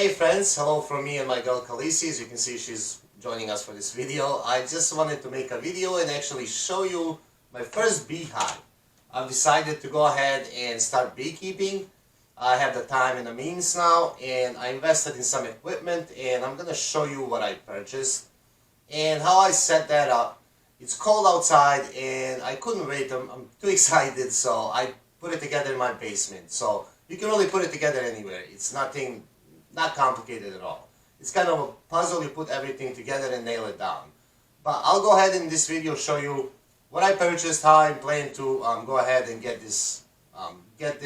Hey friends, hello from me and my girl Khaleesi. As you can see, she's joining us for this video. I just wanted to make a video and actually show you my first beehive. I've decided to go ahead and start beekeeping. I have the time and the means now, and I invested in some equipment, and I'm gonna show you what I purchased and how I set that up. It's cold outside and I couldn't wait. I'm too excited, so I put it together in my basement. So you can really put it together anywhere. It's not complicated at all. It's kind of a puzzle. You put everything together and nail it down. But I'll go ahead in this video show you what I purchased, how I'm planning to go ahead and get this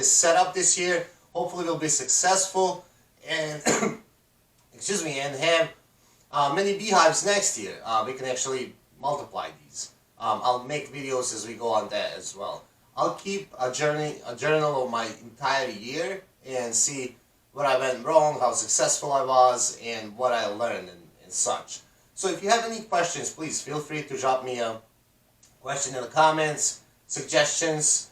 set up this year. Hopefully it'll be successful and excuse me, and have many beehives next year. We can actually multiply these. I'll make videos as we go on that as well. I'll keep a journal of my entire year and see what I went wrong, how successful I was, and what I learned and such. So if you have any questions, please feel free to drop me a question in the comments, suggestions.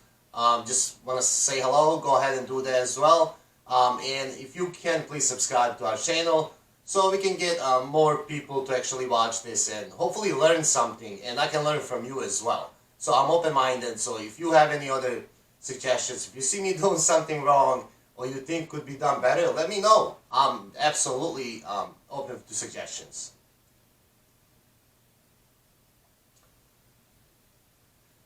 Just want to say hello, go ahead and do that as well. And if you can, please subscribe to our channel so we can get more people to actually watch this and hopefully learn something, and I can learn from you as well. So I'm open-minded, so if you have any other suggestions, if you see me doing something wrong or you think could be done better, let me know. I'm absolutely open to suggestions.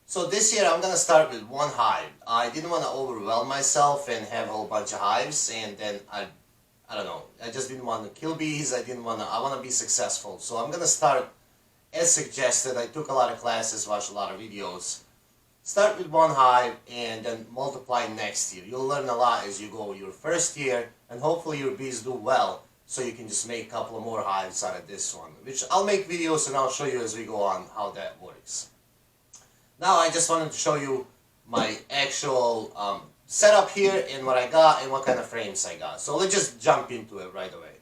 So this year I'm going to start with one hive. I didn't want to overwhelm myself and have a whole bunch of hives, and then I don't know, I just didn't want to kill bees. I want to be successful. So I'm going to start as suggested. I took a lot of classes, watched a lot of videos. Start with one hive and then multiply next year. You'll learn a lot as you go your first year, and hopefully your bees do well, so you can just make a couple of more hives out of this one, which I'll make videos and I'll show you as we go on how that works. Now I just wanted to show you my actual setup here and what I got and what kind of frames I got. So let's just jump into it right away.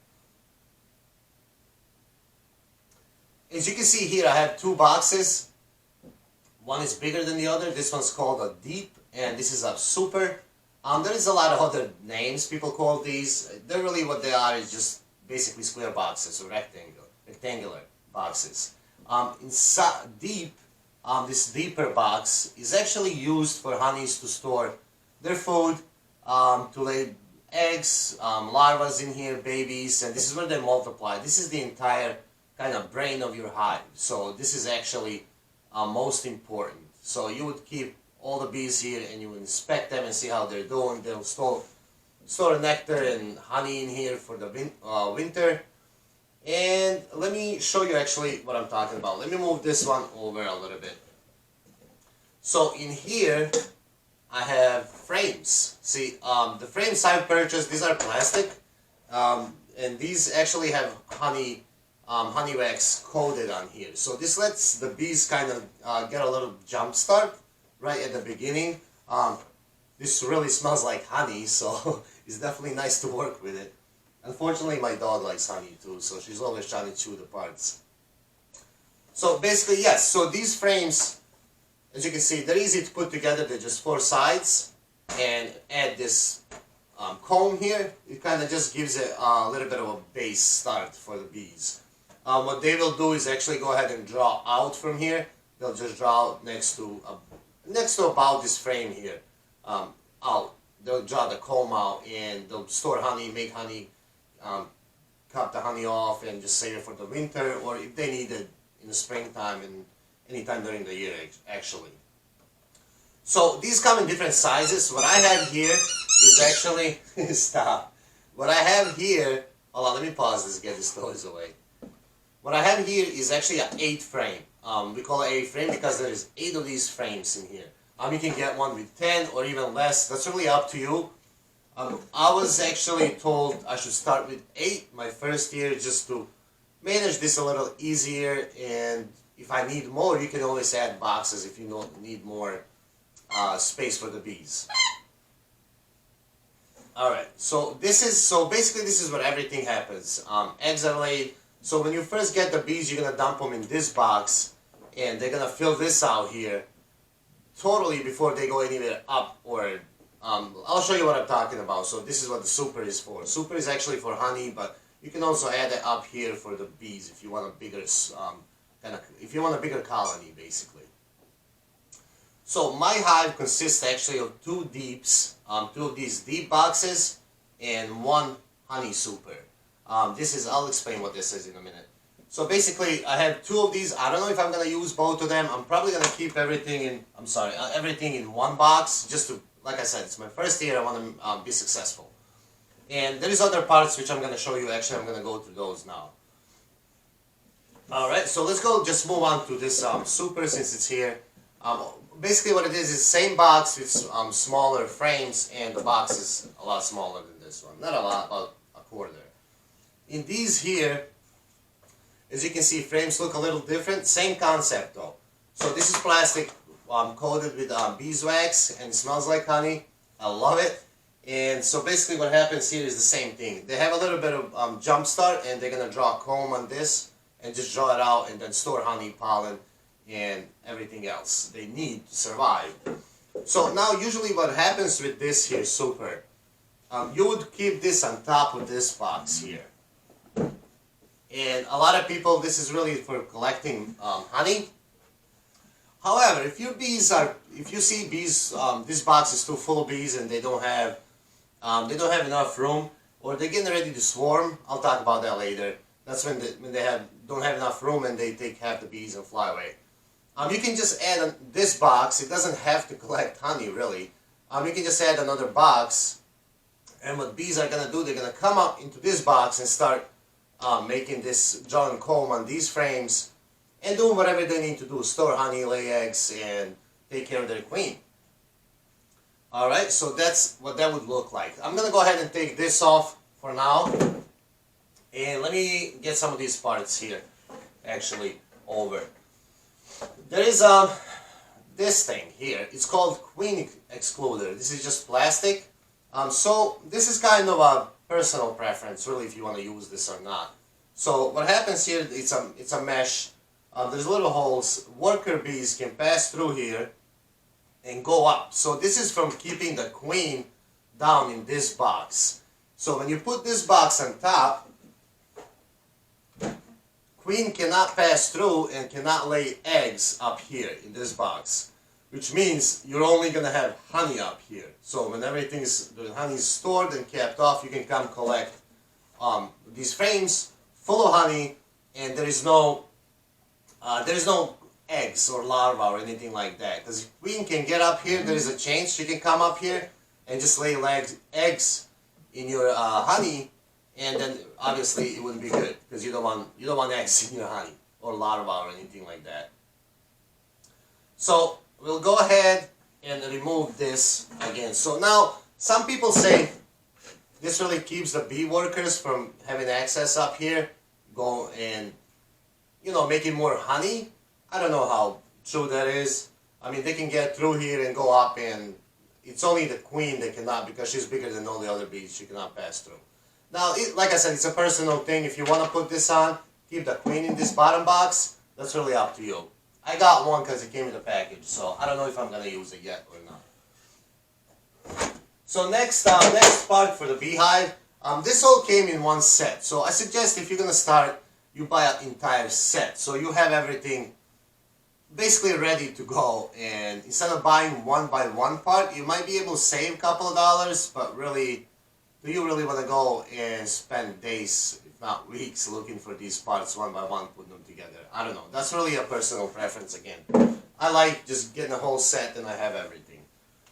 As you can see here, I have two boxes. One is bigger than the other. This one's called a deep and this is a super. There is a lot of other names people call these. They're really what they are is just basically square boxes or rectangular boxes. Inside deep, this deeper box is actually used for honeys to store their food, to lay eggs, larvae in here, babies, and this is where they multiply. This is the entire kind of brain of your hive. So this is actually most important. So you would keep all the bees here and you would inspect them and see how they're doing. They'll store nectar and honey in here for the winter. And let me show you actually what I'm talking about. Let me move this one over a little bit. So in here I have frames. See, the frames I've purchased, these are plastic, and these actually have honey wax coated on here. So this lets the bees kind of get a little jump start right at the beginning. This really smells like honey, so it's definitely nice to work with it. Unfortunately, my dog likes honey too, so she's always trying to chew the parts. So basically, yes, so these frames, as you can see, they're easy to put together. They're just four sides, and add this comb here. It kind of just gives it a little bit of a base start for the bees. What they will do is actually go ahead and draw out from here. They'll just draw out next to about this frame here, out. They'll draw the comb out and they'll store honey, make honey, cut the honey off and just save it for the winter, or if they need it in the springtime and anytime during the year actually. So these come in different sizes. What I have here is actually stop. What I have here, hold on, let me pause this, get this noise away. What I have here is actually an 8 frame. We call it 8 frame because there is 8 of these frames in here. You can get one with 10 or even less. That's really up to you. I was actually told I should start with 8 my first year just to manage this a little easier, and if I need more, you can always add boxes if you don't need more space for the bees. Alright, so basically this is where everything happens. Eggs are laid. So when you first get the bees, you're going to dump them in this box, and they're going to fill this out here totally before they go anywhere up or I'll show you what I'm talking about. So this is what the super is for. Super is actually for honey, but you can also add it up here for the bees if you want a bigger if you want a bigger colony, basically. So my hive consists actually of two deeps, two of these deep boxes, and one honey super. I'll explain what this is in a minute. So basically, I have two of these. I don't know if I'm gonna use both of them. I'm probably gonna keep everything in. Everything in one box, just to, like I said, it's my first year. I want to be successful. And there is other parts which I'm gonna show you. Actually, I'm gonna go through those now. All right. So let's go. Just move on to this super since it's here. Basically, what it is same box with smaller frames, and the box is a lot smaller than this one. Not a lot, about a quarter. In these here, as you can see, frames look a little different. Same concept though. So this is plastic coated with beeswax, and it smells like honey. I love it. And so basically what happens here is the same thing. They have a little bit of jump start, and they're going to draw a comb on this and just draw it out and then store honey, pollen, and everything else they need to survive. So now usually what happens with this here super, you would keep this on top of this box here. And a lot of people, this is really for collecting honey. However, if you see bees, this box is too full of bees and they don't have enough room, or they're getting ready to swarm. I'll talk about that later. That's when they don't have enough room and they take half the bees and fly away. You can just add this box. It doesn't have to collect honey really. You can just add another box, and what bees are gonna do, they're gonna come up into this box and start making this drawing comb on these frames and doing whatever they need to do, store honey, lay eggs, and take care of their queen. Alright, so that's what that would look like. I'm going to go ahead and take this off for now, and let me get some of these parts here actually over. There is this thing here. It's called queen excluder. This is just plastic. So this is kind of a personal preference, really, if you want to use this or not. So what happens here, it's a mesh. There's little holes. Worker bees can pass through here and go up. So this is from keeping the queen down in this box. So when you put this box on top, queen cannot pass through and cannot lay eggs up here in this box, which means you're only going to have honey up here. So when the honey is stored and kept off, you can come collect these frames full of honey, and there is no eggs or larvae or anything like that. Because if queen can get up here, there is a chance she can come up here and just lay eggs in your honey, and then obviously it wouldn't be good because you don't want eggs in your honey or larvae or anything like that. So we'll go ahead and remove this again. So now some people say this really keeps the bee workers from having access up here, go and making more honey. I don't know how true that is. I mean, they can get through here and go up, and it's only the queen that cannot, because she's bigger than all the other bees. She cannot pass through. Now, like I said, it's a personal thing. If you want to put this on, keep the queen in this bottom box. That's really up to you. I got one because it came in the package, so I don't know if I'm gonna use it yet or not. So next part for the beehive. This all came in one set. So I suggest if you're gonna start, you buy an entire set, so you have everything basically ready to go. And instead of buying one by one part, you might be able to save a couple of dollars, but really, do you really want to go and spend days, if not weeks, looking for these parts one by one, putting them together? I don't know. That's really a personal preference again. I like just getting a whole set and I have everything.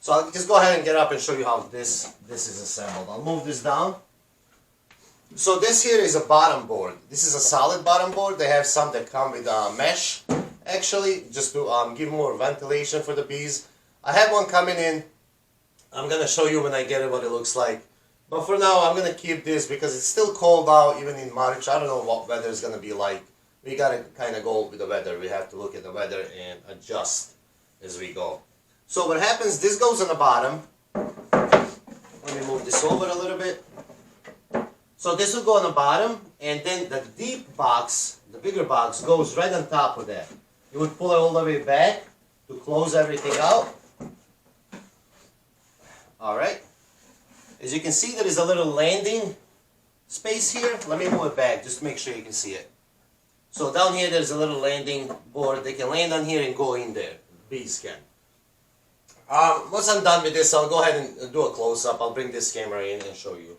So I'll just go ahead and get up and show you how this is assembled. I'll move this down. So this here is a bottom board. This is a solid bottom board. They have some that come with mesh, actually, just to give more ventilation for the bees. I have one coming in. I'm going to show you when I get it what it looks like. But for now, I'm going to keep this because it's still cold out, even in March. I don't know what weather is going to be like. We got to kind of go with the weather. We have to look at the weather and adjust as we go. So what happens, this goes on the bottom. Let me move this over a little bit. So this will go on the bottom, and then the deep box, the bigger box, goes right on top of that. You would pull it all the way back to close everything out. Alright. As you can see, there is a little landing space here. Let me move it back just to make sure you can see it. So down here there's a little landing board. They can land on here and go in there. Bees can. Once I'm done with this, I'll go ahead and do a close-up. I'll bring this camera in and show you.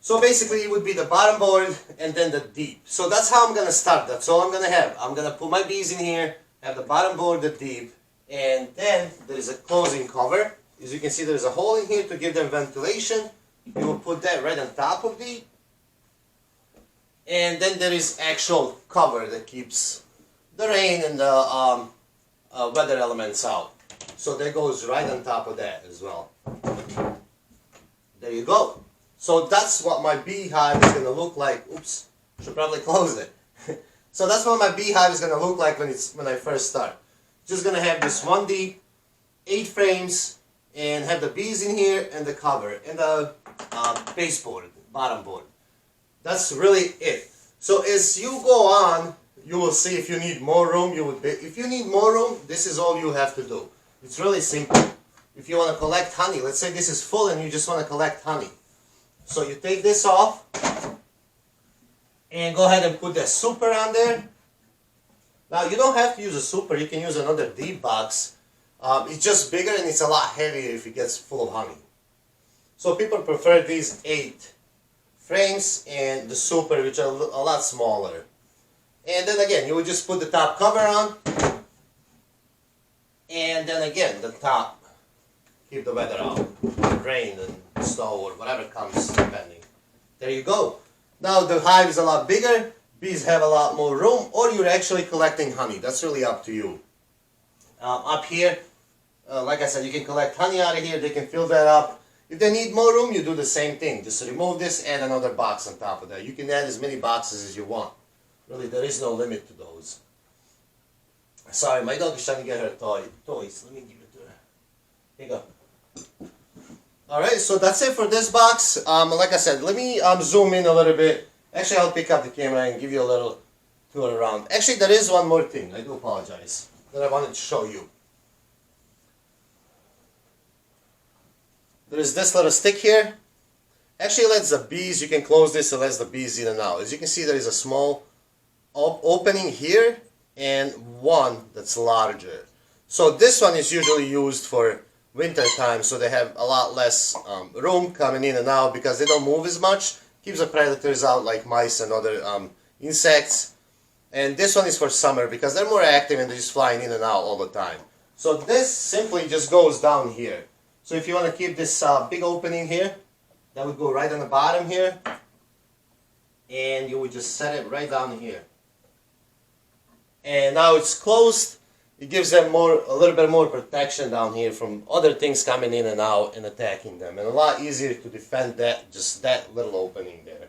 So basically it would be the bottom board and then the deep. So that's how I'm going to start. That's all I'm going to have. I'm going to put my bees in here, have the bottom board, the deep, and then there is a closing cover. As you can see, there's a hole in here to give them ventilation. You will put that right on top of the, and then there is actual cover that keeps the rain and the weather elements out. So that goes right on top of that as well. There you go. So that's what my beehive is going to look like. Oops, should probably close it. So that's what my beehive is going to look like when I first start. Just going to have this one deep, 8 frames, and have the bees in here and the cover and the baseboard, bottom board. That's really it. So as you go on, you will see if you need more room. If you need more room, this is all you have to do. It's really simple. If you want to collect honey, let's say this is full and you just want to collect honey. So you take this off and go ahead and put the super on there. Now you don't have to use a super, you can use another deep box. It's just bigger and it's a lot heavier if it gets full of honey. So people prefer these 8 frames and the super, which are a lot smaller. And then again, you would just put the top cover on. And then again, the top, keep the weather out, rain and snow or whatever comes depending. There you go. Now the hive is a lot bigger, bees have a lot more room, or you're actually collecting honey. That's really up to you. Up here, like I said, you can collect honey out of here, they can fill that up. If they need more room, you do the same thing. Just remove this, add another box on top of that. You can add as many boxes as you want. Really, there is no limit to those. Sorry, my dog is trying to get her toys. Let me give it to her. Here you go. Alright, so that's it for this box. Like I said, let me zoom in a little bit. Actually, I'll pick up the camera and give you a little tour around. Actually, there is one more thing. I do apologize. That I wanted to show you. There is this little stick here. Actually, lets the bees, you can close this and lets the bees in and out. As you can see, there is a small opening here and one that's larger. So this one is usually used for winter time, so they have a lot less room coming in and out because they don't move as much. Keeps the predators out like mice and other insects. And this one is for summer because they're more active and they're just flying in and out all the time. So this simply just goes down here. So if you want to keep this big opening here, that would go right on the bottom here. And you would just set it right down here. And now it's closed. It gives them a little bit more protection down here from other things coming in and out and attacking them. And a lot easier to defend that, just that little opening there.